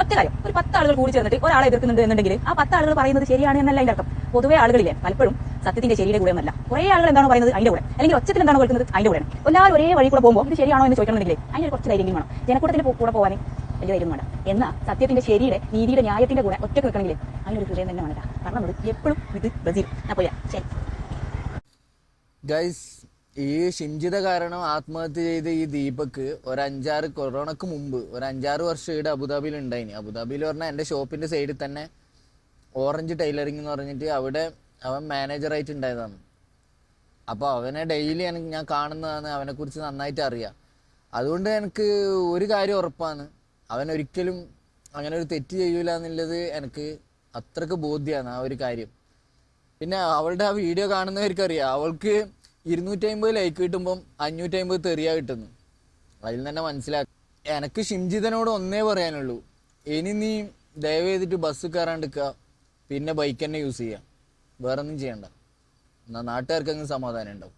ഒറ്റ കാര്യം, ഒരു 10 ആളുകൾ കൂടി ചേർന്നിട്ട് ഒരാളെ എതിർക്കുന്നുണ്ട് എന്നുണ്ടെങ്കിൽ ആ 10 ആളുകൾ പറയുന്നത് ശരിയാണ് എന്നല്ല അതിന്റെ അർത്ഥം. പൊതുവെ ആളുകളില്ലേ പലപ്പോഴും സത്യത്തിന്റെ ശരിയുടെ കൂടെ ഒന്നല്ല, കുറേ ആളുകൾ എന്താണോ പറയുന്നത് അതിന്റെ കൂടെ, അല്ലെങ്കിൽ ഒച്ചത്തിൽ എന്താണോ കേൾക്കുന്നത് അതിന്റെ കൂടെയാണ്. എല്ലാവരും ഒരേ വഴി കൂടെ പോകുമ്പോൾ ഇത് ശരിയാണോ എന്ന് ചോദിക്കണമെങ്കിൽ അതിന് കുറച്ച് ധൈര്യം വേണം. ജനക്കൂട്ടത്തിന്റെ കൂടെ പോകാൻ വലിയ ധൈര്യം വേണം. എന്നാൽ സത്യത്തിന്റെ ശരിയുടെ നീതിയുടെ ന്യായത്തിന്റെ കൂടെ ഒറ്റ നിൽക്കണമെങ്കിൽ അതിനൊരു ഹൃദയം തന്നെ വേണ്ട. പറഞ്ഞത് എപ്പോഴും ഇത് ബ്രസീൽ. അപ്പോൾ ശരി ഗൈസ്, ഈ ഷിംജിത കാരണം ആത്മഹത്യ ചെയ്ത ഈ ദീപക് കൊറോണക്ക് മുമ്പ് ഒരു 5-6 വർഷം ഇവിടെ അബുദാബിയിൽ ഉണ്ടായിനി. അബുദാബിയിൽ പറഞ്ഞാൽ എൻ്റെ ഷോപ്പിൻ്റെ സൈഡിൽ തന്നെ ഓറഞ്ച് ടൈലറിംഗ് എന്ന് പറഞ്ഞിട്ട് അവിടെ അവൻ മാനേജറായിട്ട് ഉണ്ടായതാണ്. അപ്പോൾ അവനെ ഡെയിലി ഞാൻ കാണുന്നതാണ്, അവനെക്കുറിച്ച് നന്നായിട്ട് അറിയാം. അതുകൊണ്ട് എനിക്ക് ഒരു കാര്യം ഉറപ്പാണ്, അവൻ ഒരിക്കലും അങ്ങനെ ഒരു തെറ്റ് ചെയ്യൂല എന്നുള്ളത് എനിക്ക് അത്രക്ക് ബോധ്യമാണ് ആ ഒരു കാര്യം. പിന്നെ അവളുടെ ആ വീഡിയോ കാണുന്നവർക്കറിയാം, അവൾക്ക് 250 ലൈക്ക് കിട്ടുമ്പം 550 തെറിയ കിട്ടുന്നു. അതിൽ തന്നെ മനസ്സിലാക്കി. എനിക്ക് ഷിംജിതനോട് ഒന്നേ പറയാനുള്ളൂ, ഇനി നീ ദയവ് ചെയ്തിട്ട് ബസ് കയറാണ്ടിരിക്കുക, പിന്നെ ബൈക്ക് തന്നെ യൂസ് ചെയ്യുക, വേറെ ഒന്നും ചെയ്യണ്ട. എന്നാൽ നാട്ടുകാർക്ക് അങ്ങ് സമാധാനം ഉണ്ടാവും.